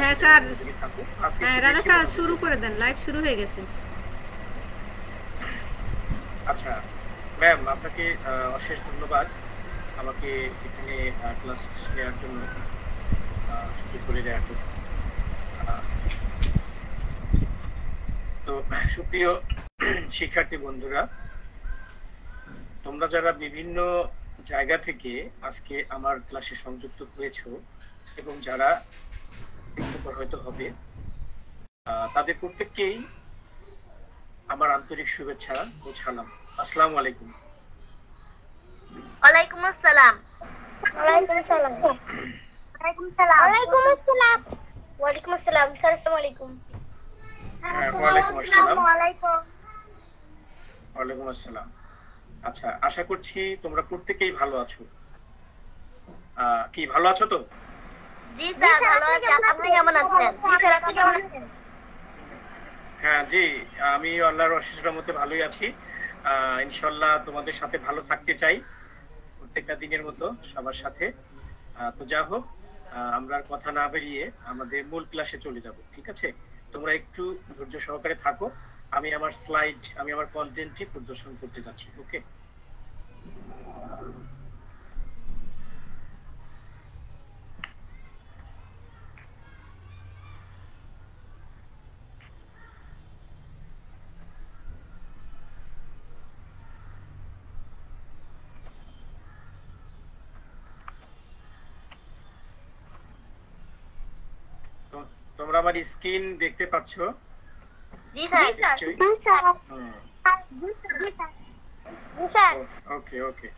হ্যাঁ স্যার, থাকো আজকে হ্যাঁ রানা স্যার শুরু করে দেন, লাইভ শুরু হয়ে গেছে। আচ্ছা ম্যাম, আপনাকে অশেষ ধন্যবাদ আমাকে এখানে ক্লাস নেওয়ার জন্য সুযোগ করে দেওয়ার জন্য। তো সুপ্রিয় শিক্ষার্থী বন্ধুরা, তোমরা যারা বিভিন্ন জায়গা থেকে আজকে আমার ক্লাসে সংযুক্ত হয়েছো এবং যারা একটু পর হয়তো হবে, তাদের প্রত্যেককেই আমার আন্তরিক শুভেচ্ছা ও সালাম। আসসালামু আলাইকুম। ওয়ালাইকুম আসসালাম। ওয়ালাইকুম আসসালাম। ওয়ালাইকুম আসসালাম। ওয়ালাইকুম আসসালাম। ওয়ালাইকুম আসসালাম। আসসালামু আলাইকুম। ওয়ালাইকুম আসসালাম। ওয়ালাইকুম আসসালাম। আচ্ছা, আশা করছি তোমরা প্রত্যেকেই ভালো আছো। কি ভালো আছো তো? জি স্যার, ভালো আছি। আপনি কেমন আছেন? জি স্যার, আপনি কেমন আছেন? হ্যাঁ জি, আমি আল্লাহর অশেষ রহমতে ভালোই আছি। ইনশাআল্লাহ তোমাদের সাথে ভালো থাকতে চাই প্রত্যেকটা দিনের মতো সবার সাথে। তো যা হোক, আমরা আর কথা না বেরিয়ে আমাদের মূল ক্লাসে চলে যাব, ঠিক আছে? তোমরা একটু ধৈর্য সহকারে থাকো, আমি আমার স্লাইড, আমি আমার কন্টেন্টটি প্রদর্শন করতে যাচ্ছি। ওকে, তোমরা আমার স্ক্রিন দেখতে পাচ্ছ? জি স্যার। জি স্যার। জি স্যার। ওকে ওকে।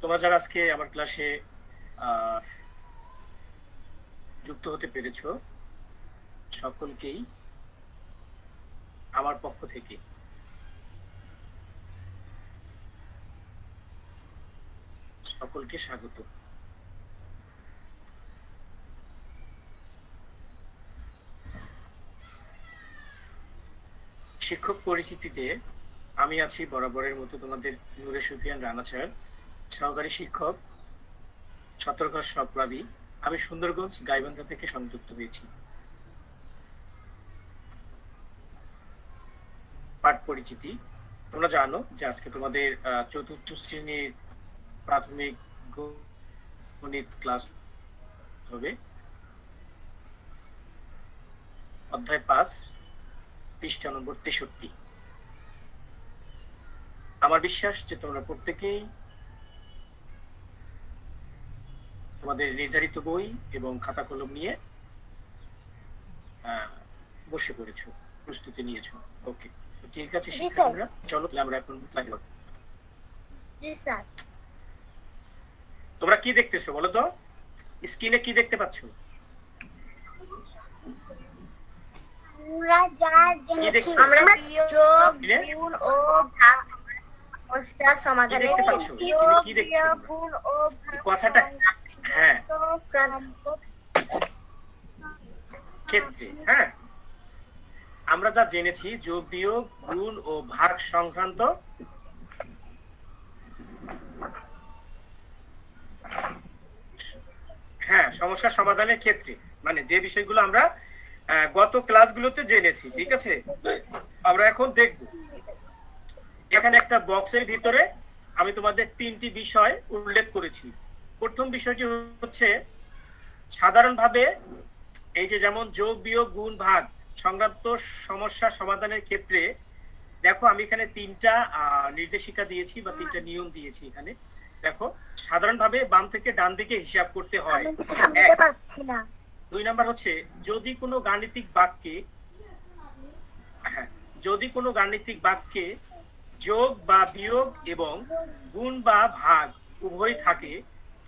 তোমরা যারা আজকে আমার ক্লাসে যুক্ত হতে পেরেছো, সকলকেই আমার পক্ষ থেকে সকলকে স্বাগত। শিক্ষক পরিচিতিতে আমি আছি বরাবরের মতো তোমাদের নূরে সুফিয়ান রানা স্যার, সহকারী শিক্ষক, সতর্ঘর সপ্লাবী। আমি সুন্দরগঞ্জ গাইবান্ধা থেকে সংযুক্ত হয়েছি। পাঠ পরিচিতি, তোমরা জানো যে আজকে তোমাদের চতুর্থ শ্রেণীর প্রাথমিক গণিত ক্লাস হবে। অধ্যায় 5, পৃষ্ঠা নম্বর 63। আমার বিশ্বাস যে তোমরা প্রত্যেকেই তোমাদের নির্ধারিত বই এবং খাতা কলম নিয়ে বসে পড়েছো, প্রস্তুতি নিয়েছো। ওকে, ঠিক আছে শিক্ষার্থীরা, চলো আমরা এখন লাইভ। জি স্যার। তোমরা কি দেখতেছো বলো তো? স্ক্রিনে কি দেখতে পাচ্ছ? আমরা যা জেনেছি, আমরা যোগ, গুণ ও ভাগ সমস্যা সমাধানের গুণ ও ভাগ কথাটা, হ্যাঁ, ক্ষেত্রে, হ্যাঁ, আমরা যা জেনেছি যোগ বিয়োগ গুণ ও ভাগ সংক্রান্ত হ্যাঁ সমস্যা সমাধানের ক্ষেত্রে, মানে যে বিষয়গুলো আমরা গত ক্লাসগুলোতে জেনেছি, ঠিক আছে? আমরা এখন দেখব। এখানে একটা বক্সের ভিতরে আমি তোমাদের 3টি বিষয় উল্লেখ করেছি। প্রথম বিষয়টি হচ্ছে সাধারণভাবে এই যে যেমন যোগ বিয়োগ গুণ ভাগ সংক্রান্ত সমস্যা সমাধানের ক্ষেত্রে দেখো আমি এখানে 3টা নির্দেশিকা দিয়েছি বা 3টা নিয়ম দিয়েছি। এখানে দেখো সাধারণভাবে বাম থেকে ডান দিকে হিসাব করতে হয়। 2 নাম্বার হচ্ছে যদি কোনো গাণিতিক বাক্যে যোগ বা বিয়োগ এবং গুণ বা ভাগ উভয় থাকে,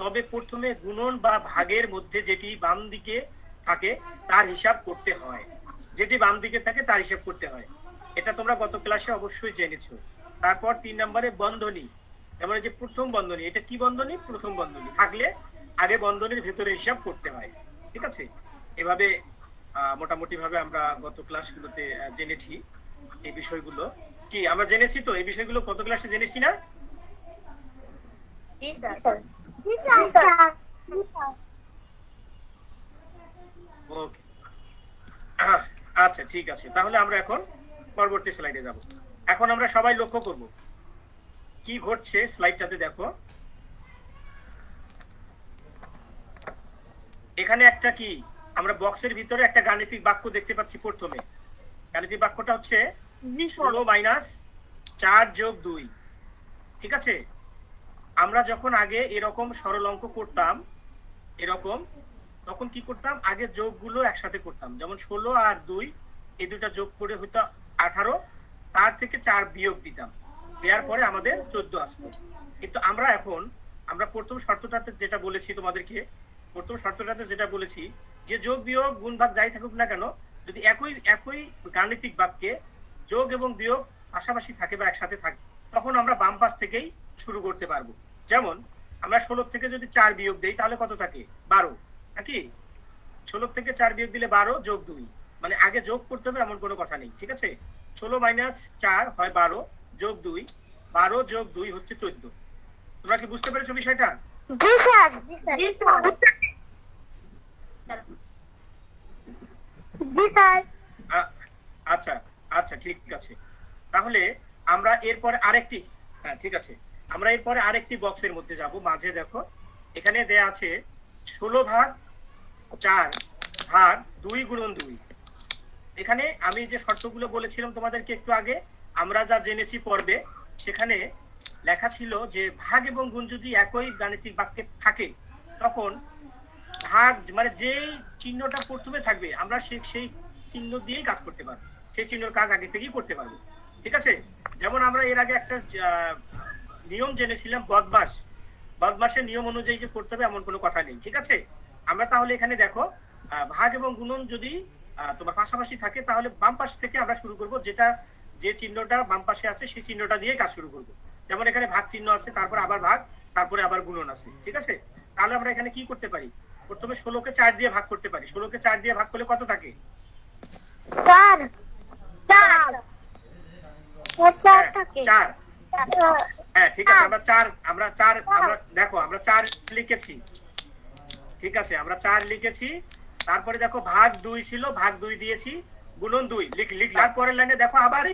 তবে প্রথমে গুণন বা ভাগের মধ্যে যেটি বাম দিকে থাকে তার হিসাব করতে হয়। যেটি বাম দিকে থাকে তার হিসাব করতে হয়, এটা তোমরা গত ক্লাসে অবশ্যই জেনেছো। তারপর 3 নম্বরে বন্ধনী, যেমন এই যে প্রথম বন্ধনী, এটা কি বন্ধনী? প্রথম বন্ধনী থাকলে আগে বন্ধনীর ভেতরে হিসাব করতে হয়। ঠিক আছে? এভাবে মোটামুটি ভাবে আমরা গত ক্লাসগুলোতে জেনেছি এই বিষয়গুলো। কি আমরা জেনেছি তো এই বিষয়গুলো গত ক্লাসে জেনেছি না? জি স্যার। জি স্যার। ওকে, আচ্ছা ঠিক আছে, তাহলে আমরা এখন পরবর্তী স্লাইডে যাব। এখন আমরা সবাই লক্ষ্য করব কি ঘটছে স্লাইডটাতে। দেখো এখানে একটা কি আমরা বক্সের ভিতরে একটা গাণিতিক বাক্য দেখতে পাচ্ছি। প্রথমে গাণিতিক বাক্যটা হচ্ছে 16 - 4 + 2। ঠিক আছে? আমরা যখন আগে এরকম সরল অঙ্ক করতাম এরকম, তখন কি করতাম, আগে যোগগুলো একসাথে করতাম। যেমন 16 আর 2 এই দুটো যোগ করে হতো 18, তার থেকে 4 বিয়োগ দিতাম, দেওয়ার পরে আমাদের 14 আসতো। কিন্তু আমরা প্রথম শর্তটাতে যেটা বলেছি তোমাদেরকে, যে যোগ বিয়োগ গুণ ভাগ যাই থাকুক না কেন, যদি একই গাণিতিক বাক্যে যোগ এবং বিয়োগ পাশাপাশি থাকে বা একসাথে থাকে, তখন আমরা বাম পাশ থেকেই শুরু করতে পারবো। যেমন আমরা 16 থেকে যদি 4 বিয়োগ দেই তাহলে কত থাকে? 12 নাকি? 16 থেকে 4 বিয়োগ দিলে 12 + 2, মানে আগে যোগ করতে হবে এমন কোনো কথা নেই। ঠিক আছে? 16 - 4 হয় 12 + 2, 12 + 2 হচ্ছে 14। তোমরা কি বুঝতে পেরেছো বিষয়টা? জি স্যার। জি স্যার। জি স্যার। আচ্ছা আচ্ছা ঠিক আছে। তাহলে আমরা এরপরে আরেকটি ঠিক আছে, আমরা এরপরে আরেকটি বক্সের মধ্যে যাব। মাঝে দেখো এখানে দেয়া আছে 16/4/2 × 2। এখানে আমি যে শর্তগুলো বলেছিলাম তোমাদেরকে একটু আগে, আমরা যা জেনেছি পর্বে, সেখানে লেখা ছিল যে ভাগ এবং গুণ যদি একই গাণিতিক বাক্যে থাকে, তখন ভাগ মানে যেই চিহ্নটা প্রথমে থাকবে আমরা সেই চিহ্ন দিয়েই কাজ করতে পারবো, সেই চিহ্নের কাজ আগে থেকেই করতে পারবো। ঠিক আছে? যেমন আমরা এর আগে একটা নিয়ম জেনেছিলাম, বদমাসের নিয়ম অনুযায়ী যে করতে হবে এমন কোনো কথা নেই। ঠিক আছে? আমরা তাহলে এখানে দেখো ভাগ এবং গুণন যদি তোমার পাশাপাশি থাকে, তাহলে বাম পাশ থেকে আমরা শুরু করব, যে চিহ্নটা বাম পাশে আছে সেই চিহ্নটা দিয়ে কাজ শুরু করব। যেমন এখানে ভাগ চিহ্ন আছে, তারপর আবার ভাগ, তারপরে আবার গুণন আছে। ঠিক আছে? তাহলে আমরা এখানে কি করতে পারি? প্রথমে 16 কে 4 দিয়ে ভাগ করতে পারি। 16 কে 4 দিয়ে ভাগ করলে কত থাকে? 4 থাকে। 4। হ্যাঁ ঠিক আছে, আমরা 4 দেখো আমরা 4 লিখেছি। ঠিক আছে, আমরা 4 লিখেছি। তারপরে দেখো ভাগ 2 ছিল, ভাগ 2 দিয়েছি, গুণন 2 লিখলাম। পরের লাইনে দেখো আবার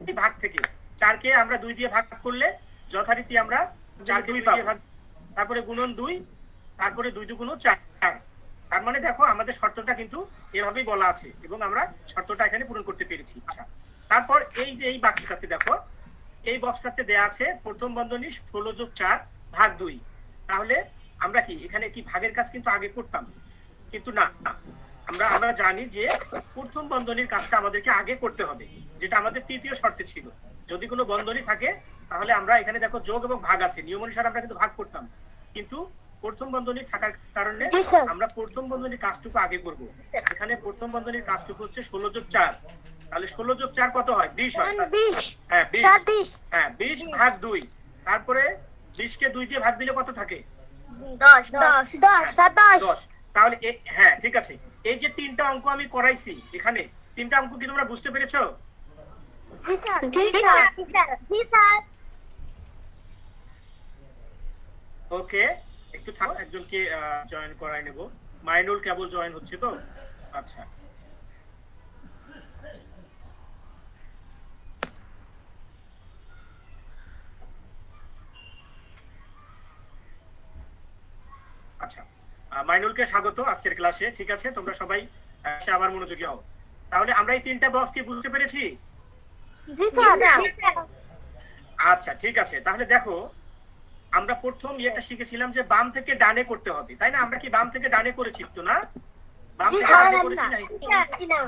এই ভাগ থেকে 4 কে আমরা 2 দিয়ে ভাগ করলে যথারীতি আমরা 4 কে 2 দিয়ে ভাগ, তারপরে গুণন 2, তারপরে 2 × 2 = 4। তার মানে দেখো আমাদের শর্তটা কিন্তু এভাবেই বলা আছে এবং আমরা শর্তটা এখানে পূরণ করতে পেরেছি। আচ্ছা, তারপর এই যে এই বাক্সটাতে দেখো, এই বক্সটাতে দেয়া আছে প্রথম বন্ধনী 16 + 4/2। তাহলে আমরা কি এখানে কি ভাগের কাজ কিন্তু আগে করতাম, কিন্তু না, আমরা জানি যে প্রথম বন্ধনীর কাজটা আমাদেরকে আগে করতে হবে, যেটা আমাদের তৃতীয় শর্তে ছিল। যদি কোনো বন্ধনী থাকে তাহলে আমরা এখানে দেখো যোগ এবং ভাগ আছে, নিয়ম অনুসারে আমরা কিন্তু ভাগ করতাম, কিন্তু প্রথম বন্ধনী থাকার কারণে আমরা প্রথম বন্ধনীর কাজটুকু আগে করব। এখানে প্রথম বন্ধনীর কাজটুকু হচ্ছে 16 + 4। তাহলে 16 + 4 কত হয়? 20 হয়। হ্যাঁ 20। হ্যাঁ 20/2। তারপরে 20 কে 2 দিয়ে ভাগ দিলে কত থাকে? 10। তাহলে হ্যাঁ ঠিক আছে, এই যে 3টা অঙ্ক আমি করাইছি, এখানে 3টা অঙ্ক কি তোমরা বুঝতে পেরেছো? জি স্যার। ওকে, একটু থাকো, একজনকে জয়েন করাই নেব। মাইনুল কেবল জয়েন হচ্ছে তো। আচ্ছা আচ্ছা, মাইনুলকে স্বাগত আজকের ক্লাসে। ঠিক আছে, তোমরা সবাই আবার মনোযোগী হও। তাহলে আমরা এই 3টা বক্স কি বুঝতে পেরেছি? জি স্যার। আচ্ছা ঠিক আছে, তাহলে দেখো আমরা প্রথম ইয়েটা শিখেছিলাম যে বাম থেকে ডানে করতে হবে, তাই না? আমরা কি বাম থেকে ডানে করেছি তো না? বাম থেকে ডানে করেছি না?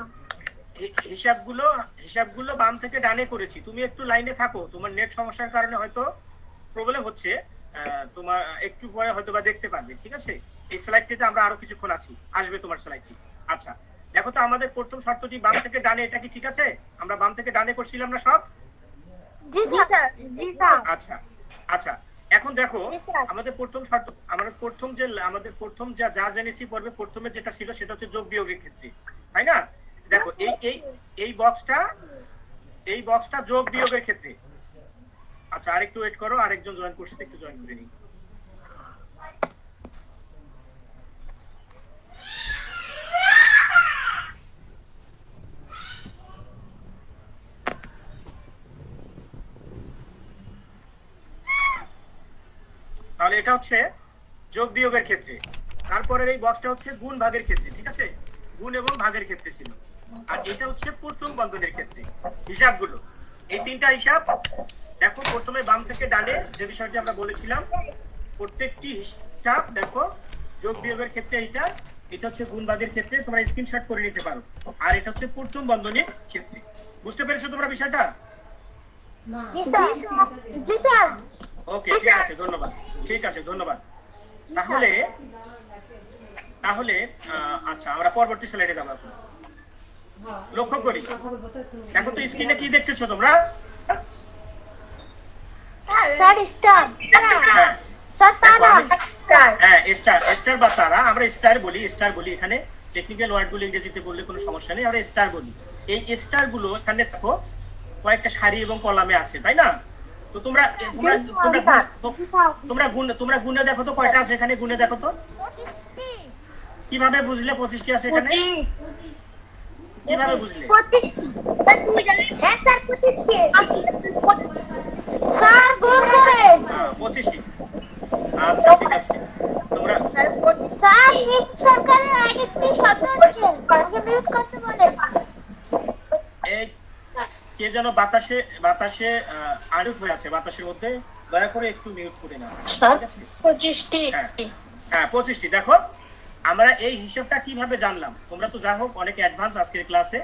হিসাবগুলো বাম থেকে ডানে করেছি। তুমি একটু লাইনে থাকো, তোমার নেট সমস্যার কারণে হয়তো প্রবলেম হচ্ছে, তোমার একটু পরে হয়তো বা দেখতে পারবে। ঠিক আছে, এই স্লাইডটিতে আমরা আরো কিছুক্ষণ আছি, আসবে তোমার স্লাইডটি। আচ্ছা দেখো তো আমাদের প্রথম শর্তটি বাম থেকে ডানে, এটা কি ঠিক আছে? আমরা বাম থেকে ডানে করছিলাম না সব? জি স্যার। জি স্যার। আচ্ছা আচ্ছা, এখন দেখো আমাদের প্রথম যা জেনেছি পর্বে প্রথমে যেটা ছিল সেটা হচ্ছে যোগ বিয়োগের ক্ষেত্রে, তাই না? দেখো এই বক্সটা যোগ বিয়োগের ক্ষেত্রে। আচ্ছা আরেকটু ওয়েট করো, আরেকজন জয়েন করছে, একটু জয়েন করে নিই। তাহলে এটা হচ্ছে যোগ বিয়োগের ক্ষেত্রে। তারপরে এই বক্সটা হচ্ছে গুণ ভাগের ক্ষেত্রে, ঠিক আছে? গুণ এবং ভাগের ক্ষেত্রে ছিল। আর এটা হচ্ছে প্রথম বন্ধনের ক্ষেত্রে। হিসাবগুলো এই তিনটা হিসাব দেখো, প্রথমে বাম থেকে ডানে যে বিষয়টি আমরা বলেছিলাম, প্রত্যেকটি হিসাব দেখো যোগ বিয়োগের ক্ষেত্রে এটা হচ্ছে গুণ ভাগের ক্ষেত্রে, তোমরা স্ক্রিনশট করে নিতে পারো। আর এটা হচ্ছে প্রথম বন্ধনের ক্ষেত্রে। বুঝতে পেরেছো তোমরা বিষয়টা? জি স্যার। ওকে, ঠিক আছে, ধন্যবাদ। ঠিক আছে, ধন্যবাদ। তাহলে আচ্ছা আমরা পরবর্তী স্লাইডে যাব। এখন লক্ষ্য করি, দেখো তো স্ক্রিনে কি দেখতেছো তোমরা? Sir star. স্যার তারা। হ্যাঁ স্টার বা তারা, আমরা স্টার বলি। এখানে টেকনিক্যাল ওয়ার্ডগুলো ইংরেজিতে বললে কোনো সমস্যা নেই, আমরা স্টার বলি। এই স্টার গুলো এখানে দেখো কয়েকটা সারি এবং কলামে আছে, তাই না? তো তোমরা গুণে দেখো তো কয়টা আছে এখানে, গুণে দেখো তো। কিভাবে বুঝলে 25টি আছে এখানে? কিভাবে বুঝলে? 25টি। আচ্ছা ঠিক আছে, তোমরা সরকারের আরেকটি শব্দ আছে, আমাকে মিউট করতে বলে। এই কে যেন বাতাসে আড়ুট হয়ে আছে বাতাসের মধ্যে, দয়া করে একটু মিউট করে নাও। 25টি। হ্যাঁ 25টি। দেখো আমরা এই হিসাবটা কিভাবে জানলাম? তোমরা তো যা হোক অনেক অ্যাডভান্স আজকের ক্লাসে,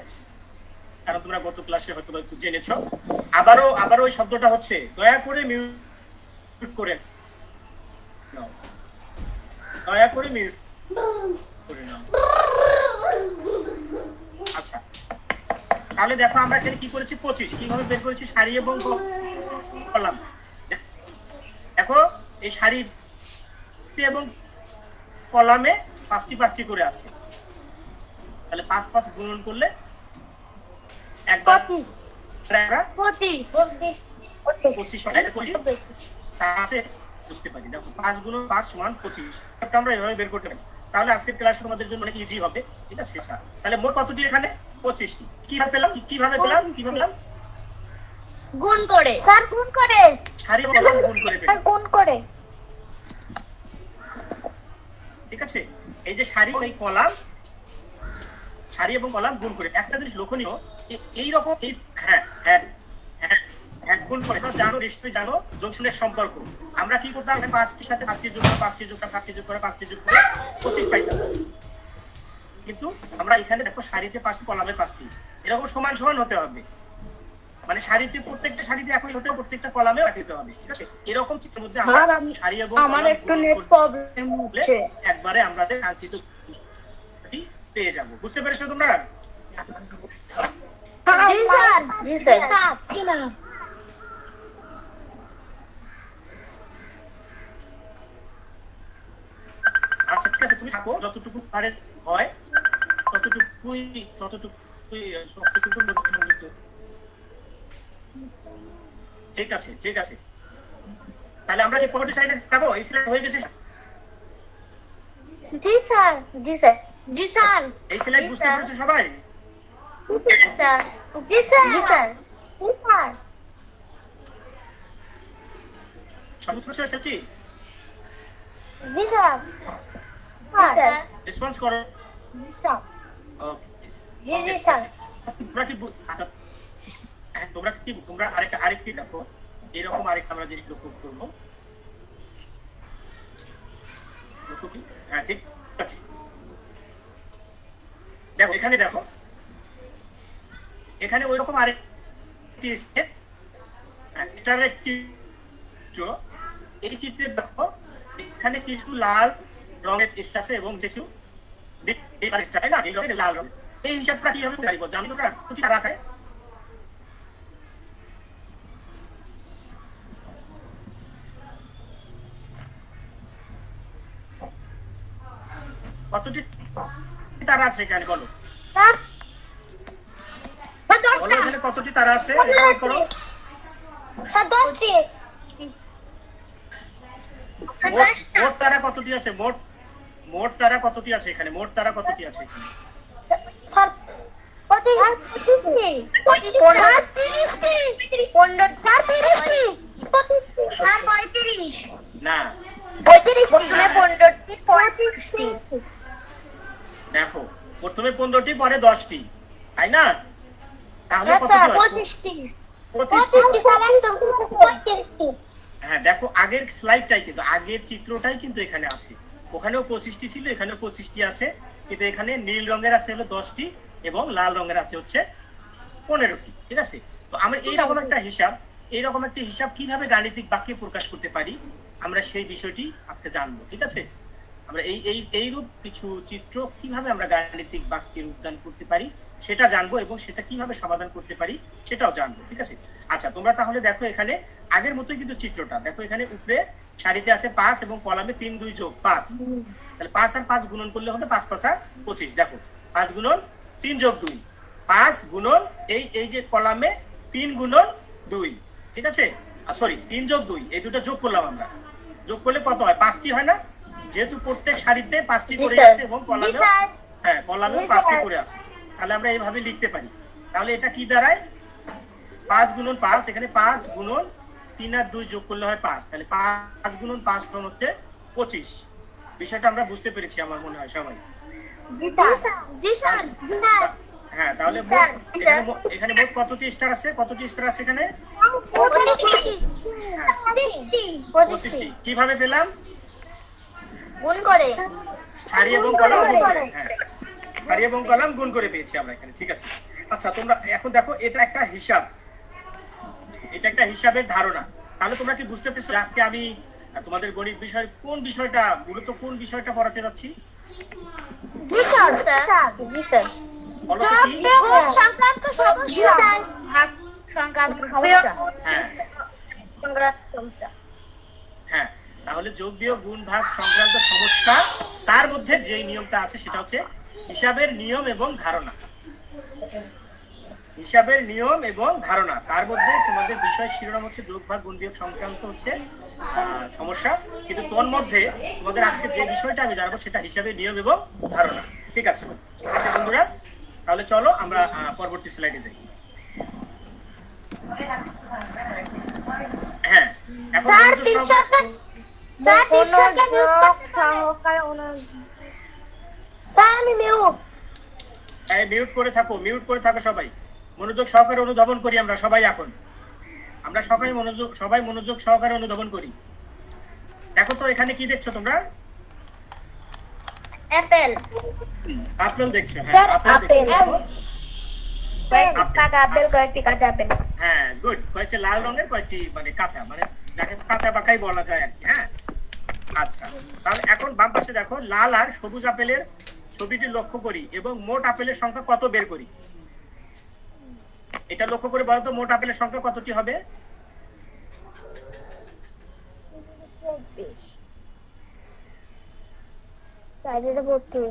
কারণ তোমরা গত ক্লাসে হয়তো একটু জেনেছো। আবারও ওই শব্দটা হচ্ছে, দয়া করে মিউট করে নাও, দয়া করে মিউট করে নাও। আচ্ছা তাহলে দেখো আমরা এখানে কি করেছি, 25 কিভাবে বের করেছি, সারি এবং কলাম। দেখো এই সারি এবং কলামে 5টি করে আছে, তাহলে 5 গুণন করলে একবার 25 বুঝতে পারি। দেখো 5 গুণ 5 সমান 25, এটা আমরা এভাবে বের করতে পারি। তাহলে আজকের ক্লাস তোমাদের জন্য অনেক ইজি হবে, ঠিক আছে? তাহলে মোট কতটি এখানে? 25টি। কিভাবে পেলাম? গুণ করে। স্যার গুণ করে। সারি এবং কলাম গুণ করে। ঠিক আছে, এই যে সারি এবং কলাম গুণ করে। একটা জিনিস লক্ষণীয়, এইরকম গুণ করে জানো, নিশ্চয়ই জানো যোগফলের সম্পর্ক। আমরা কি করতাম, 5টির সাথে 5টি যোগ করে 5টি যোগ করে 25 পাইতাম। কিন্তু আমরা এখানে দেখো সারিতে 5টি, কলামে 5টি, এরকম সমান হতে হবে। মানে সারিতে প্রত্যেকটা সারিতে একই হতে হবে, প্রত্যেকটা কলামে একই হতে হবে, ঠিক আছে? এরকম চিত্রের মধ্যে আমরা সারি এবং আমার একটু নেট প্রবলেম হচ্ছে, একবারে আমাদের কাঙ্ক্ষিত পেয়ে যাব। বুঝতে পেরেছো তোমরা? জি স্যার। আচ্ছা ঠিক আছে, তুমি থাকো, যতটুকু পারে হয় ততটুকুই ঠিক আছে। তাহলে আমরা যে পরবর্তী স্লাইডে যাবো, এই স্লাইড হয়ে গেছে। জি স্যার। এই স্লাইড বুঝতে পেরেছো সবাই? জি স্যার। সব বুঝতে পেরেছো? জি স্যার। রেসপন্স করো। জি স্যার। তোমরা আরেকটি দেখো, এরকম আরেকটা আমরা জিনিস লক্ষ্য করবো। হ্যাঁ ঠিক আছে, দেখো এখানে ওই রকম আরেকটি এই চিত্রে দেখো, এখানে কিছু লাল রঙের স্টার আছে এবং কিছু লাল রঙ। এই হিসাবটা কিভাবে জানি তোমরা রাখায়? তারা আছে এখানে বলো? স্যার বলো এখানে কতটি তারা আছে? রেকর্ড করো। স্যার 10টি। মোট তারা কতটি আছে? মোট তারা কতটি আছে এখানে? মোট তারা কতটি আছে এখানে? স্যার 25টি। 35টি। না 35টি। দেখো, প্রথমে 15টি পরে 10টি, তাই না? তাহলে কতটি স্যার হয়? 25টি। 25টি। স্যার 35টি। হ্যাঁ, দেখো আগের স্লাইডটাই কিন্তু, আগের চিত্রটাই কিন্তু এখানে আছে। ওখানেও 25টি ছিল, এখানেও 25টি আছে, কিন্তু এখানে নীল রঙের আছে হলো 10টি এবং লাল রঙের আছে হচ্ছে 15টি। ঠিক আছে? তো আমরা এইরকম একটা হিসাব কিভাবে গাণিতিক বাক্যে প্রকাশ করতে পারি, আমরা সেই বিষয়টি আজকে জানবো। ঠিক আছে? আমরা এইরূপ কিছু চিত্র কিভাবে আমরা গাণিতিক বাক্যে রূপদান করতে পারি সেটা জানবো, এবং সেটা কিভাবে সমাধান করতে পারি সেটাও জানবো। ঠিক আছে? আচ্ছা, তোমরা তাহলে দেখো এখানে আগের মতোই কিন্তু চিত্রটা দেখো। এখানে উপরে সারিতে আছে 5 এবং কলামে 3 2 যোগ 5। তাহলে 5 আর 5 গুণন করলে হবে 5 5 আর 25। দেখো 5 গুণন 3 যোগ 2, 5 গুণন এই যে কলামে 3 গুণন 2। ঠিক আছে? সরি, 3 যোগ 2, এই দুটো যোগ করলাম আমরা। যোগ করলে কত হয়? 5টি হয় না? যেহেতু প্রত্যেক সারিতে 5টি করে আছে এবং কলামে, হ্যাঁ, কলামে 5টি করে আছে, তাহলে আমরা এইভাবে লিখতে পারি। তাহলে এটা কি দাঁড়ায়? 5 গুণন 5, এখানে 5 গুণন 3 আর 2 যোগ করলে হয় 5। তাহলে 5 গুণন 5 সমান হচ্ছে 25। বিষয়টা আমরা বুঝতে পেরেছি আমার মনে হয় সবাই। জি স্যার। হ্যাঁ, তাহলে এখানে মোট কতটি স্টার আছে? কতটি স্টার আছে এখানে? 25টি। কিভাবে পেলাম? গুণ করে। সারি এবং কলাম গুণ করে। হ্যাঁ, সারি এবং কলাম গুণ করে পেয়েছি আমরা এখানে। ঠিক আছে? আচ্ছা, তোমরা এখন দেখো, এটা একটা হিসাব, এটা একটা হিসাবের ধারণা। তাহলে তোমরা কি বুঝতে পেরেছো আজকে আমি তোমাদের গণিত বিষয় কোন বিষয়টা, মূলত কোন বিষয়টা পড়াতে যাচ্ছি? জি স্যার। জি স্যার। বলো তো কি? সংক্রান্ত সমস্যা। ভাগ সংক্রান্ত সমস্যা। হ্যাঁ সংক্রান্ত সমস্যা। হ্যাঁ, তাহলে যোগ বিয়োগ গুণ ভাগ সংক্রান্ত সমস্যা, তার মধ্যে যে নিয়মটা আছে সেটা হচ্ছে হিসাবের নিয়ম এবং ধারণা। হিসাবের নিয়ম এবং ধারণা, তার মধ্যে তোমাদের বিষয় শিরোনাম হচ্ছে যোগ ভাগ গুণ বিয়োগ সংক্রান্ত হচ্ছে সমস্যা, কিন্তু তোর মধ্যে তোমাদের আজকে যে বিষয়টা আমি জানবো সেটা হিসাবের নিয়ম এবং ধারণা। ঠিক আছে বন্ধুরা? তাহলে চলো আমরা পরবর্তী স্লাইডে যাই। হ্যাঁ, এখন মিউট করে থাকো সবাই। মনোযোগ সহকারে অনুধাবন করি আমরা সবাই। এখন আমরা সবাই মনোযোগ সহকারে অনুধাবন করি। দেখো তো এখানে কি দেখছো তোমরা? অ্যাপেল। আপেল দেখছো? স্যার, হ্যাঁ, আপেল। পাকা আপেল, কয়েকটি কাঁচা আপেল। হ্যাঁ, গুড। কয়েকটি লাল রঙের, কয়েকটি মানে কাঁচা, মানে যাকে কাঁচা পাকাই বলা যায় আর কি। হ্যাঁ, আচ্ছা, তাহলে এখন বাম পাশে দেখো, লাল আর সবুজ আপেলের ছবিটি লক্ষ্য করি এবং মোট আপেলের সংখ্যা কত বের করি। এটা লক্ষ্য করে বলতো মোট আপেলের সংখ্যা কতটি হবে? 56।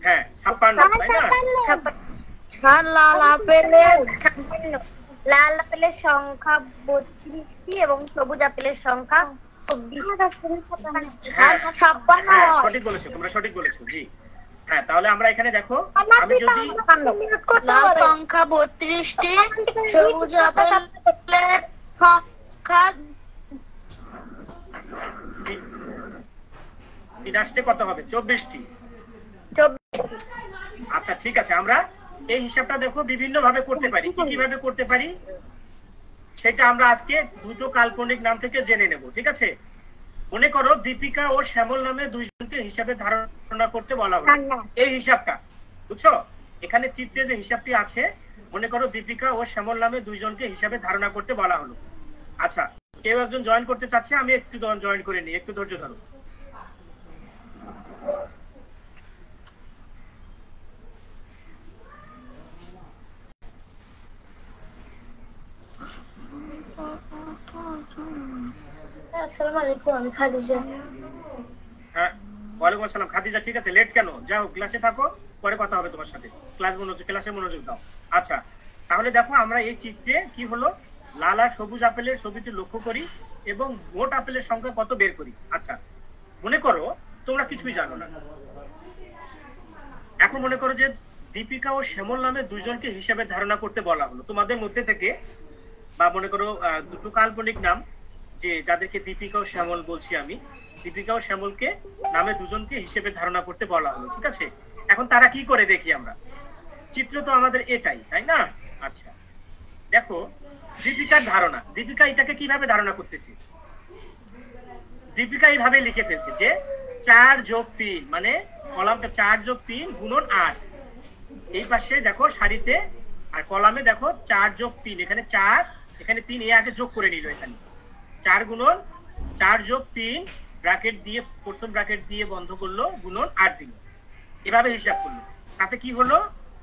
হ্যাঁ, 56, তাই না? লাল আপেলের সংখ্যা 32টি এবং সবুজ আপেলের সংখ্যা 26। হ্যাঁ, সঠিক বলেছো, তোমরা সঠিক বলেছো। জি হ্যাঁ, তাহলে আমরা এখানে দেখো, আমি যদি লাল সংখ্যা 32টি, সবুজ আপেলের সংখ্যা 3 কত হবে? 24টি। আচ্ছা, ঠিক আছে, আমরা এই হিসাবটা দেখো বিভিন্ন ভাবে করতে পারি। কিভাবে করতে পারি সেটা আমরা আজকে দুটো কাল্পনিক নাম থেকে জেনে নেব। ঠিক আছে? মনে করো দীপিকা ও শ্যামল নামে দুইজনকে হিসাবে ধারণা করতে বলা হলো। এই হিসাবটা বুঝছো? এখানে চিত্রে যে হিসাবটি আছে, মনে করো দীপিকা ও শ্যামল নামে দুইজনকে হিসাবে ধারণা করতে বলা হলো। আচ্ছা, কেউ একজন জয়েন করতে চাচ্ছে, আমি একটু জয়েন করে নিই, একটু ধৈর্য ধরো। আসসালামু আলাইকুম, আমি খাদিজা। হ্যাঁ, ওয়ালাইকুম আসসালাম খাদিজা। ঠিক আছে, লেট কেন? যাও ক্লাসে থাকো, পরে কথা হবে তোমার সাথে। ক্লাসে মনোযোগ দাও। আচ্ছা, তাহলে দেখো আমরা এই চিত্রে কি হলো, লাল আর সবুজ আপেলের ছবিটি লক্ষ্য করি এবং মোট আপেলের সংখ্যা কত বের করি। আচ্ছা, মনে করো তোমরা কিছুই জানো না। এখন মনে করো যে দীপিকা ও শ্যামল নামে দুইজনকে হিসাবে ধারণা করতে বলা হলো তোমাদের মধ্যে থেকে, বা মনে করো দুটো কাল্পনিক নাম, যে যাদেরকে দীপিকা ও শ্যামল বলছি আমি, দীপিকা ও শ্যামলকে নামে দুজনকে হিসেবে ধারণা করতে বলা হলো। ঠিক আছে, এখন তারা কি করে দেখি আমরা। চিত্র তো আমাদের এটাই, তাই না? আচ্ছা, দেখো দীপিকার ধারণা। দীপিকা এটাকে কিভাবে ধারণা করতেছে? দীপিকা এইভাবে লিখে ফেলছে যে 4 যোগ 3, মানে কলামটা 4 যোগ 3 গুণন 8। এই পাশে দেখো সারিতে, আর কলামে দেখো 4 যোগ 3, এখানে 4, এখানে 3, এ আগে যোগ করে নিল। এখানে 4 গুণন 4 যোগ 3 ব্র্যাকেট দিয়ে, প্রথম ব্র্যাকেট দিয়ে বন্ধ করলো, গুণন 8 দিল। এভাবে হিসাব করলো। তাতে কি হলো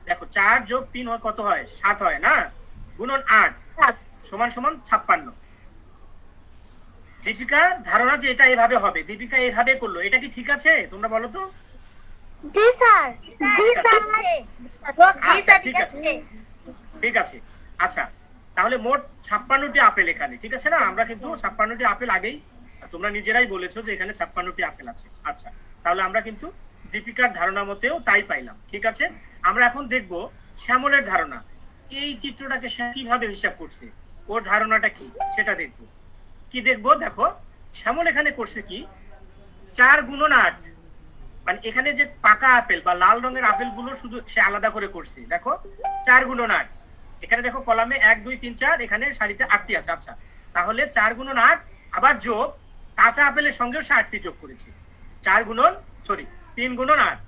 দেখো, 4 যোগ 3 হয় কত হয়? 7 হয় না? গুণন 8 সমান সমান 56। দীপিকা ধারণা যে এটা এভাবে হবে, দীপিকা এভাবে করলো, এটা কি ঠিক আছে? তোমরা বলো তো। জি স্যার, জি স্যার, ঠিক আছে, ঠিক আছে। আচ্ছা, তাহলে মোট 56টি আপেল এখানে, ঠিক আছে না? আমরা কিন্তু 56টি আপেল আগেই, তোমরা নিজেরাই বলেছো যে এখানে 56টি আপেল আছে। আচ্ছা, তাহলে আমরা কিন্তু দীপিকার ধারণা মতেও তাই পাইলাম। ঠিক আছে, আমরা এখন দেখব শ্যামলের ধারণা। এই চিত্রটাকে সে কিভাবে হিসাব করছে, ওর ধারণাটা কি সেটা দেখব। কি দেখবো? দেখো শ্যামল এখানে করছে কি, 4 গুণন 8, মানে এখানে যে পাকা আপেল বা লাল রঙের আপেল গুলো শুধু সে আলাদা করে করছে। দেখো 4 গুণন 8, এখানে দেখো কলামে 1 2 3 4, এখানে সারিতে 8টি আছে। আচ্ছা, তাহলে 4 গুণন 8 আবার যোগ কাঁচা আপেলের সঙ্গেও সে 8টি যোগ করেছে। 3 গুণন 8।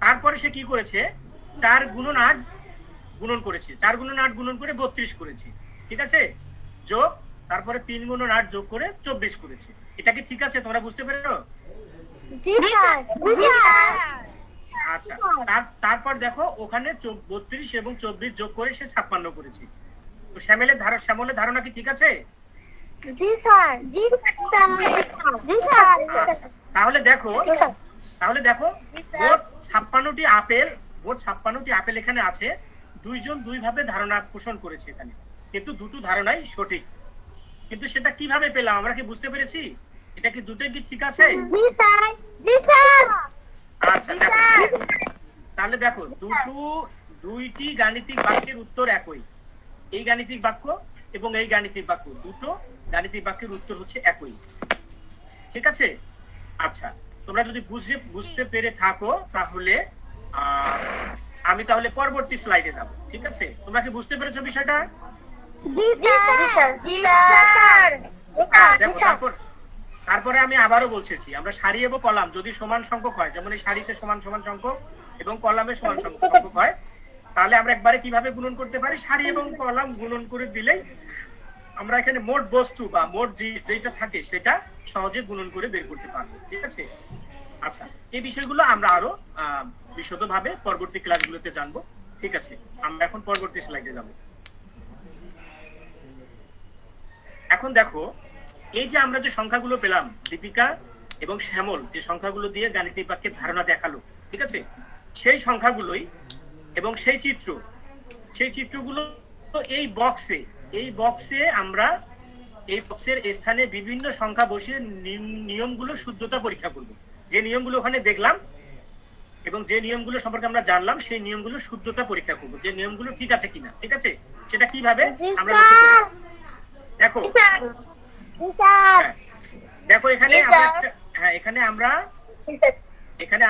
তারপরে সে কি করেছে, 4 গুণন 8 গুণন করেছে, 4 গুণন 8 গুণন করে 32 করেছে। ঠিক আছে, যোগ তারপরে 3 গুণন 8 যোগ করে 24 করেছে। এটা কি ঠিক আছে? তোমরা বুঝতে পেরেছো? জি স্যার, জি স্যার। আচ্ছা, তারপর দেখো ওখানে 32 এবং 24 যোগ করে সে 56 করেছে। তো শ্যামলের ধারণা কি ঠিক আছে? জি স্যার, জি স্যার, জি স্যার। তাহলে দেখো মোট 56টি আপেল এখানে আছে। দুইজন দুইভাবে ধারণা পোষণ করেছে এখানে, কিন্তু দুটো ধারণাই সঠিক। কিন্তু সেটা কিভাবে পেলাম, আমরা কি বুঝতে পেরেছি? এটা কি দুটোই কি ঠিক আছে? জি স্যার, জি স্যার। আচ্ছা, তাহলে দেখো দুইটি গাণিতিক বাক্যের উত্তর একই। এই গাণিতিক বাক্য এবং এই গাণিতিক বাক্য, দুটো গাণিতিক বাক্যের উত্তর হচ্ছে একই। ঠিক আছে, আচ্ছা, তোমরা যদি বুঝতে পেরে থাকো তাহলে আমি তাহলে পরবর্তী স্লাইডে যাব। ঠিক আছে, তোমরা কি বুঝতে পেরেছো বিষয়টা? জি স্যার, জি স্যার। দেখো তারপরে আমি আবারও বলছি, আমরা সারি এবং কলাম যদি সমান সংখ্যক হয়, যেমন এই সারিতে সমান সমান সংখ্যক এবং কলামে সমান সংখ্যক হয়, তাহলে আমরা একবারে কিভাবে গুণন করতে পারি, সারি এবং কলাম গুণন করে দিলেই আমরা এখানে মোট বস্তু বা মোট যেটা থাকে সেটা সহজে গুণন করে বের করতে পারবো। ঠিক আছে, আচ্ছা, এই বিষয়গুলো আমরা আরো বিশদভাবে পরবর্তী ক্লাসগুলোতে জানবো। ঠিক আছে, আমরা এখন পরবর্তী স্লাইডে যাব। এখন দেখো, এই যে আমরা যে সংখ্যাগুলো পেলাম, দীপিকা এবং শ্যামল যে সংখ্যাগুলো দিয়ে গাণিতিক বাক্যের ধারণা দেখালো, ঠিক আছে, সেই সংখ্যাগুলোই এবং সেই চিত্রগুলো এই বক্সে আমরা এই বক্সের স্থানে বিভিন্ন সংখ্যা বসিয়ে নিয়মগুলো শুদ্ধতা পরীক্ষা করব। যে নিয়মগুলো ওখানে দেখলাম এবং যে নিয়মগুলো সম্পর্কে আমরা জানলাম, সেই নিয়মগুলো শুদ্ধতা পরীক্ষা করব, যে নিয়মগুলো ঠিক আছে কিনা। ঠিক আছে, সেটা কিভাবে আমরা দেখো, দেখো এখানে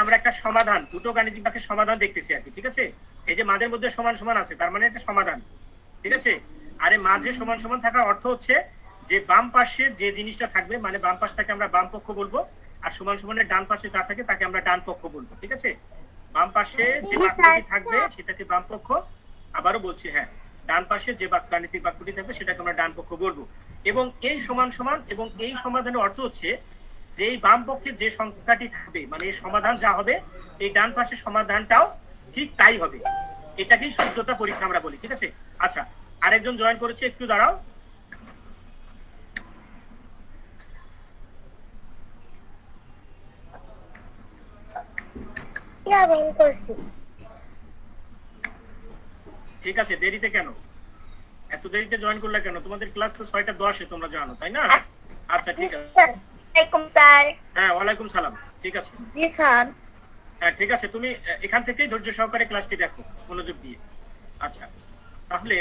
আমরা একটা সমাধান, দুটো গাণিতিক বাক্যের সমাধান দেখতেছি আর কি। ঠিক আছে, এই যে মাঝের মধ্যে সমান সমান আছে, তার মানে একটা সমাধান। ঠিক আছে, আর এই মাঝে সমান সমান থাকার অর্থ হচ্ছে যে বাম পাশে যে জিনিসটা থাকবে, মানে বাম পাশটাকে আমরা বাম পক্ষ বলবো, আর সমান সমানের ডান পাশে যা থাকে তাকে আমরা ডান পক্ষ বলবো। ঠিক আছে, বাম পাশে যে বাক্যটি থাকবে সেটাকে বাম পক্ষ, আবারও বলছি, হ্যাঁ, ডান পাশে যে গাণিতিক বাক্যটি থাকবে সেটাকে আমরা ডান পক্ষ বলবো। এবং এই সমান সমান এবং এই সমাধানের অর্থ হচ্ছে যে এই বাম পক্ষে যে সংখ্যাটি থাকবে, মানে এই সমাধান যা হবে, এই ডান পাশের সমাধানটাও ঠিক তাই হবে। এটাকেই শুদ্ধতা পরীক্ষা আমরা বলি। ঠিক আছে, আচ্ছা, আরেকজন জয়েন করেছে, একটু দাঁড়াও। ইয়া জয়েন করছি। ঠিক আছে, দেরিতে কেন? এত দেরিতে জয়েন করলে কেন? তোমাদের ক্লাস তো 6:10 তোমরা জানো, তাই না? আচ্ছা ঠিক আছে। ওয়ালাইকুম স্যার। হ্যাঁ, ওয়ালাইকুম সালাম। ঠিক আছে। জি স্যার। হ্যাঁ ঠিক আছে, তুমি এখান থেকেই ধৈর্য সহকারে ক্লাসটি দেখো মনোযোগ দিয়ে। আচ্ছা, তাহলে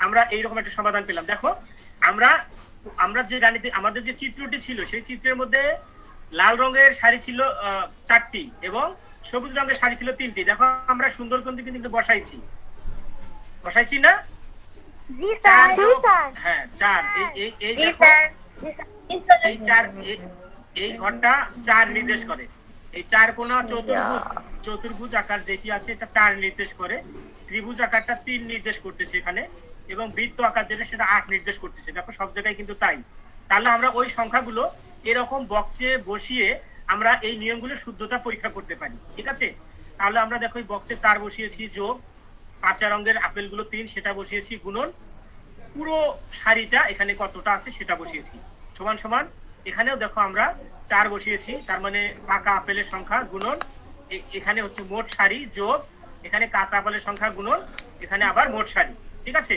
আমরা এইরকম একটা সমাধান পেলাম। দেখো, আমরা যে গাণিতিক আমাদের যে চিত্রটি ছিল সেই চিত্রের মধ্যে লাল রঙের শাড়ি ছিল 4টি এবং সবুজ রঙের শাড়ি ছিল 3টি। দেখো আমরা সুন্দর করে কিন্তু বসাইছি না? জি স্যার। জি স্যার। হ্যাঁ 4। এই জি দেখো, স্যার। এই 4 এই ঘরটা 4 নির্দেশ করে। এই 4 কোণা চতুর্ভুজ আকার যেটি আছে এটা 4 নির্দেশ করে। ত্রিভুজ আকারটা 3 নির্দেশ করতেছে এখানে এবং বৃত্ত আকার যেটা সেটা 8 নির্দেশ করতেছে। দেখো সব জায়গায় কিন্তু তাই। তাহলে আমরা ওই সংখ্যাগুলো এরকম বক্সে বসিয়ে আমরা এই নিয়মগুলোর শুদ্ধতা পরীক্ষা করতে পারি। ঠিক আছে, তাহলে আমরা দেখো এই বক্সে 4 বসিয়েছি, যোগ কাঁচা রঙের আপেলগুলো 3 সেটা বসিয়েছি, গুণন পুরো শাড়িটা এখানে কতটা আছে সেটা বসিয়েছি, সমান সমান এখানেও দেখো আমরা 4 বসিয়েছি, তার মানে পাকা আপেলের সংখ্যা গুণন এখানে হচ্ছে মোট শাড়ি, যোগ এখানে কাঁচা আপেলের সংখ্যা গুণন এখানে আবার মোট শাড়ি। ঠিক আছে,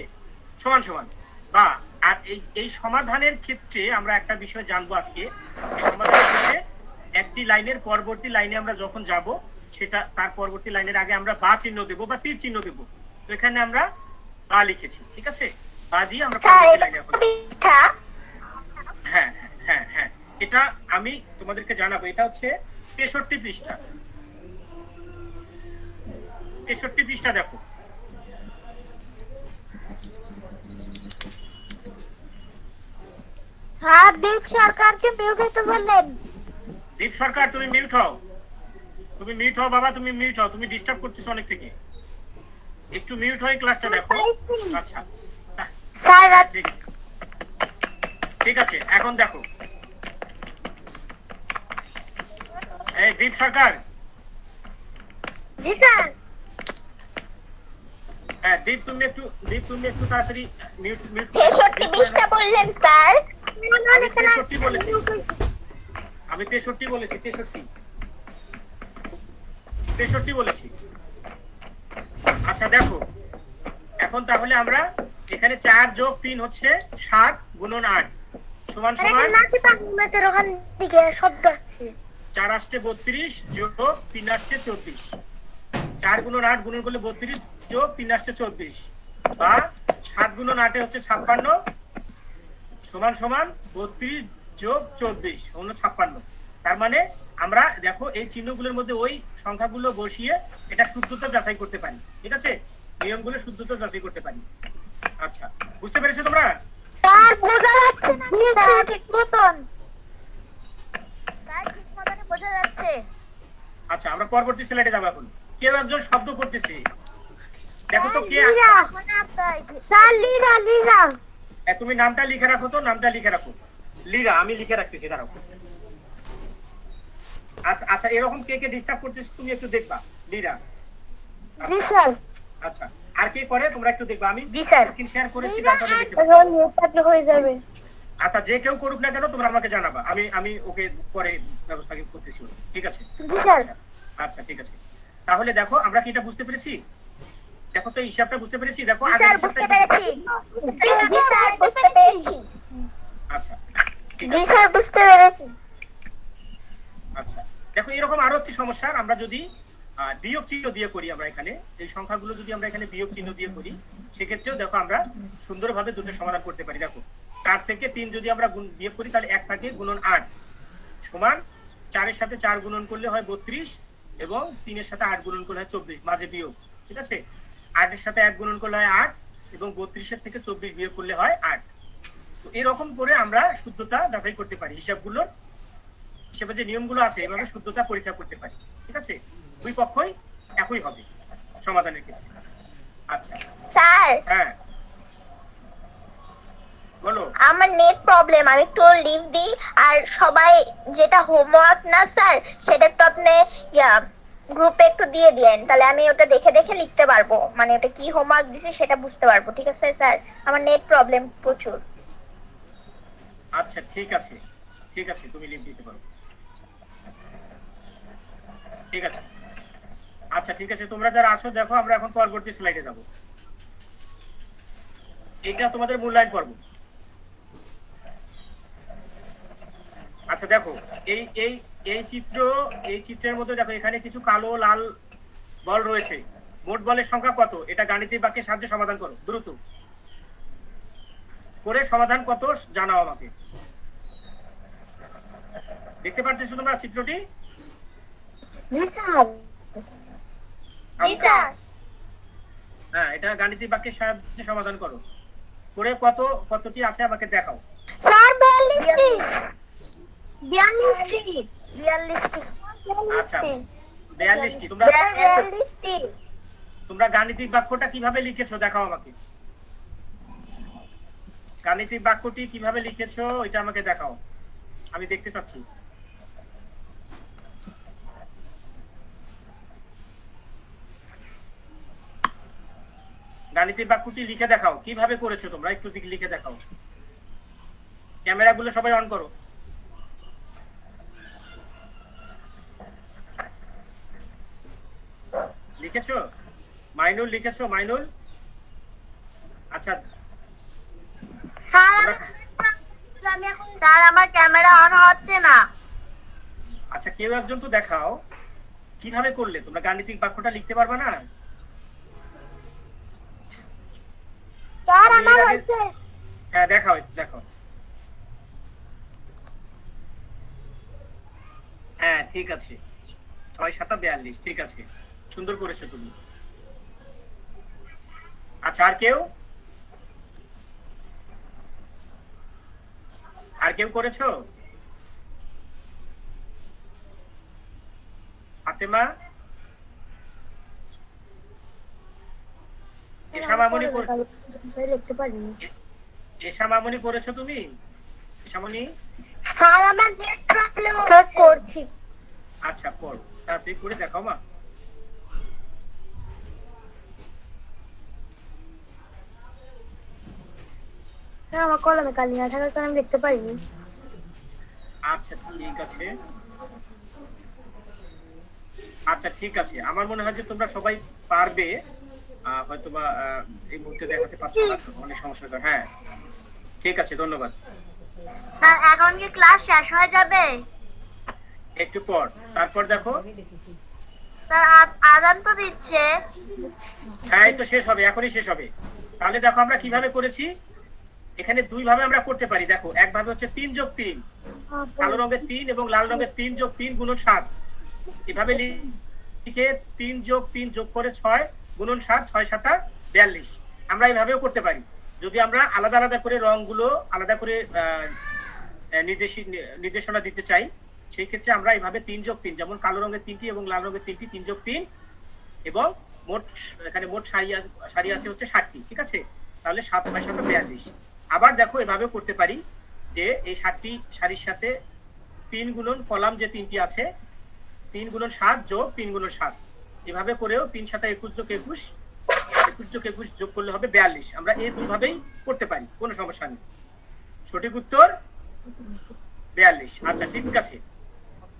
সমান সমান বা। আর এই সমাধানের ক্ষেত্রে আমরা একটা বিষয় জানবো আজকে। সমাধানের ক্ষেত্রে একটি লাইনের পরবর্তী লাইনে আমরা যখন যাব সেটা তার পরবর্তী লাইনের আগে আমরা বা চিহ্ন দেব বা তীর চিহ্ন দেব। তো এখানে আমরা বা লিখেছি, ঠিক আছে, বা দিয়ে আমরা পরবর্তী লাইনে হ্যাঁ হ্যাঁ হ্যাঁ এটা আমি তোমাদেরকে জানাবো। এটা হচ্ছে 63 পৃষ্ঠা। 63 পৃষ্ঠা দেখো। হ্যাঁ, দীপ সরকারকে মিউট হতে বললেন। দীপ সরকার তুমি মিউট হও, তুমি মিউট হও বাবা, তুমি মিউট হও, তুমি ডিস্টার্ব করতেছো অনেক থেকে। একটু মিউট হয়ে ক্লাসটা দেখো। আচ্ছা স্যার ঠিক আছে, এখন দেখো এই দীপ সরকার। জি স্যার। হ্যাঁ দীপ তুমি একটু তাড়াতাড়ি মিউট 63 পৃষ্ঠা বললেন স্যার। আমি 63 বলেছি, আমি 63 বলেছি, 63 বলেছি। আচ্ছা দেখো, এখন তাহলে আমরা এখানে 4 যোগ 3 হচ্ছে 7 গুণন 8 সমান সমান 4 আসছে 32 যোগ 3 আসছে 24। 4 গুণন 8 গুণন করলে 32 যোগ 3 আসছে 24 বা 7 গুণন 8 হচ্ছে 56 সমান সমান 32 যোগ 24 হলো 56। তার মানে আমরা দেখো এই চিহ্নগুলোর মধ্যে ওই সংখ্যাগুলো বসিয়ে এটা শুদ্ধতা যাচাই করতে পারি। ঠিক আছে, নিয়মগুলো শুদ্ধতা যাচাই করতে পারি। আচ্ছা, বুঝতে পেরেছো তোমরা? স্যার বোঝা যাচ্ছে না ঠিক মতন। স্যার ঠিক মতন বোঝা যাচ্ছে। আচ্ছা, আমরা পরবর্তী স্লাইডে যাব। এখন কেউ একজন শব্দ করতেছে, দেখো তো কে? স্যার লীরা। তুমি নামটা লিখে রাখো তো, নামটা লিখে রাখো। লীরা, আমি লিখে রাখতেছি, দাঁড়াও। আচ্ছা আচ্ছা, এরকম কে কে ডিস্টার্ব করতেছে তুমি একটু দেখবা। লীরা। জি স্যার। আচ্ছা, আর কে করে তোমরা একটু দেখবা। আমি জি স্যার স্ক্রিন শেয়ার করেছি, আপনারা দেখতে পাবেন। হয়ে যাবে। আচ্ছা, যে কেউ করুক না কেন তোমরা আমাকে জানাবা, আমি ওকে পরে ব্যবস্থা করতেছি। ঠিক আছে? জি স্যার। আচ্ছা ঠিক আছে, তাহলে দেখো আমরা কি এটা বুঝতে পেরেছি? দেখো তো হিসাবটা বুঝতে পেরেছি। দেখো জি স্যার বুঝতে পেরেছি। জি স্যার বুঝতে পেরেছি। আচ্ছা জি স্যার বুঝতে পেরেছি। আচ্ছা দেখো, এরকম আরো একটি সমস্যা আমরা যদি বিয়োগ চিহ্ন দিয়ে করি, আমরা এখানে এই সংখ্যাগুলো যদি আমরা এখানে বিয়োগ চিহ্ন দিয়ে করি সেক্ষেত্রেও দেখো আমরা সুন্দরভাবে দুটো সমাধান করতে পারি। দেখো 4 থেকে 3 যদি আমরা বিয়োগ করি তাহলে 1 থাকে গুণন 8 সমান 4 এর সাথে 4 গুণন করলে হয় 32 এবং 3 এর সাথে 8 গুণন করলে হয় 24, মাঝে বিয়োগ। ঠিক আছে, 8 এর সাথে 1 গুণন করলে হয় 8 এবং 32 এর থেকে 24 বিয়োগ করলে হয় 8। তো এরকম করে আমরা শুদ্ধতা যাচাই করতে পারি। হিসাবগুলোর হিসাবে যে নিয়মগুলো আছে এভাবে শুদ্ধতা পরীক্ষা করতে পারি। ঠিক আছে, দুই পক্ষই একই হবে সমাধানের ক্ষেত্রে। আচ্ছা স্যার। হ্যাঁ বলো। আমার নেট প্রবলেম, আমি একটু লিভ দিই। আর সবাই যেটা হোমওয়ার্ক না স্যার সেটা একটু আপনি গ্রুপে একটু দিয়ে দিয়েন, তাহলে আমি ওটা দেখে দেখে লিখতে পারবো, মানে ওটা কি হোমওয়ার্ক দিছি সেটা বুঝতে পারবো। ঠিক আছে স্যার, আমার নেট প্রবলেম প্রচুর। আচ্ছা ঠিক আছে, ঠিক আছে, তুমি লিভ দিতে পারো। ঠিক আছে, আচ্ছা ঠিক আছে, তোমরা যারা আছো দেখো, আমরা এখন পরবর্তী স্লাইডে যাব। এটা তোমাদের মূল্যায়ন পর্ব। আচ্ছা দেখো, এই এই এই চিত্রের মধ্যে দেখো এখানে কিছু কালো লাল বল রয়েছে। মোট বলের সংখ্যা কত? এটা গাণিতিক বাক্যের সাহায্যে সমাধান করো, দ্রুত করে সমাধান কত জানাও আমাকে। দেখতে পাচ্ছ তোমরা চিত্রটি? জি স্যার। জি স্যার। হ্যাঁ, এটা গাণিতিক বাক্যের সাহায্যে সমাধান করো, করে কতটি আছে আমাকে দেখাও। স্যার 42টি। 42টি। 42টি। আচ্ছা 42টি। তোমরা গাণিতিক বাক্যটা কিভাবে লিখেছো দেখাও আমাকে। গাণিতিক বাক্যটি কিভাবে লিখেছো এটা আমাকে দেখাও, আমি দেখতে চাচ্ছি। গাণিতিক বাক্যটি লিখে দেখাও, কিভাবে করেছো তোমরা একটু লিখে দেখাও। ক্যামেরাগুলো সবাই অন করো। লিখেছো? মাইনুল লিখেছো? মাইনুল? আচ্ছা স্যার আমার ক্যামেরা অন হচ্ছে না। আচ্ছা কেউ একজন তো দেখাও কিভাবে করলে। তোমরা গাণিতিক বাক্যটা লিখতে পারবে না? স্যার আমার হচ্ছে। হ্যাঁ দেখাও, দেখো। হ্যাঁ ঠিক আছে, 6 7 42, ঠিক আছে, সুন্দর করেছো তুমি। আচ্ছা আর কেউ করেছো? ফাতেমা, এশা মামুনি লিখতে পারিনি। এশা মামুনি করেছো তুমি? এশা মামুনি? স্যার আমার নেট প্রবলেম স্যার করছি। আচ্ছা করো, তাড়াতাড়ি করে দেখাও মা। স্যার আমার কলমে কালি না থাকার কারণে আমি লিখতে পারিনি। আচ্ছা ঠিক আছে, আচ্ছা ঠিক আছে, আমার মনে হয় যে তোমরা সবাই পারবে, হয়তো বা এই মুহূর্তে দেখাতে পারছো না, অনেক সমস্যা। হ্যাঁ ঠিক আছে, ধন্যবাদ। স্যার এখন কি ক্লাস শেষ হয়ে যাবে? একটু পর, তারপর দেখো। স্যার আজান তো দিচ্ছে। হ্যাঁ এই তো শেষ হবে, এখনই শেষ হবে। তাহলে দেখো আমরা কিভাবে করেছি। এখানে দুই ভাবে আমরা করতে পারি, দেখো। এক ভাবে হচ্ছে 3 যোগ 3, কালো রঙের 3 এবং লাল রঙের 3 যোগ 3 গুণন 7। এভাবে লিখে 3 যোগ 3 যোগ করে 6 গুণন 7, 6 7 42। আমরা এইভাবেও করতে পারি। যদি আমরা আলাদা আলাদা করে রংগুলো আলাদা করে নির্দেশনা দিতে চাই, সেই ক্ষেত্রে আমরা এইভাবে 3 যোগ 3, যেমন কালো রঙের 3টি এবং লাল রঙের 3টি, 3 যোগ 3, এবং এখানে মোট সারি আছে হচ্ছে 60টি, ঠিক আছে। তাহলে 7 6 7 42। আবার দেখো এভাবেও করতে পারি যে এই 60টি সারির সাথে 3 গুণন কলাম যে 3টি আছে, 3 গুণন 7 যোগ 3 গুণন 7, এভাবে করেও 3 7 21 যোগ 21, 21 যোগ 21 যোগ করলে হবে 42। আমরা এই দুইভাবেই করতে পারি, কোনো সমস্যা নেই। সঠিক উত্তর 42। আচ্ছা ঠিক আছে,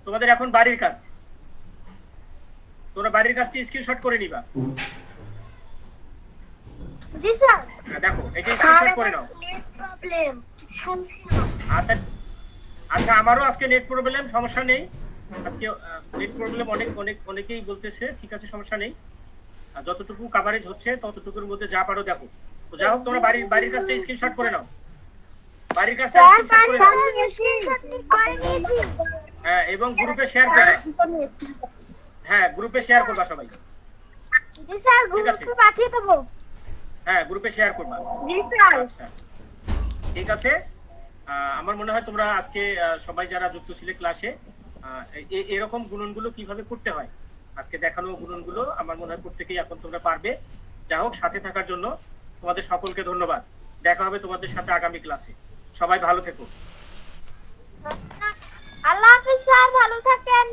তোমাদের এখন বাড়ির কাজ। তোমরা বাড়ির কাজটি স্ক্রিনশট করে নিবা। জি স্যার। দেখো এটা স্ক্রিনশট করে নাও। Net problem. আচ্ছা আচ্ছা, আমারও আজকে নেট প্রবলেম, সমস্যা নেই। আজকে নেট প্রবলেম অনেকেই বলতেছে, ঠিক আছে সমস্যা নেই। যতটুকু কভারেজ হচ্ছে ততটুকুর মধ্যে যা পারো দেখো। তো যাই হোক, তোমরা বাড়ির কাজটা স্ক্রিনশট করে নাও। বাড়ির কাজটা স্ক্রিনশট করে নাও। হ্যাঁ, এবং গ্রুপে শেয়ার করবে। হ্যাঁ গ্রুপে শেয়ার করবা সবাই। জি স্যার, গ্রুপে পাঠিয়ে দেব। হ্যাঁ গ্রুপে শেয়ার করবা। জি স্যার। আচ্ছা ঠিক আছে, আমার মনে হয় তোমরা আজকে সবাই যারা যুক্ত ছিলে ক্লাসে, এরকম গুণনগুলো কিভাবে করতে হয় আজকে দেখানো গুণনগুলো আমার মনে হয় প্রত্যেকেই এখন তোমরা পারবে। যাই হোক, সাথে থাকার জন্য তোমাদের সকলকে ধন্যবাদ। দেখা হবে তোমাদের সাথে আগামী ক্লাসে। সবাই ভালো থেকো। আল্লাহ হাফেজ স্যার, ভালো থাকেন।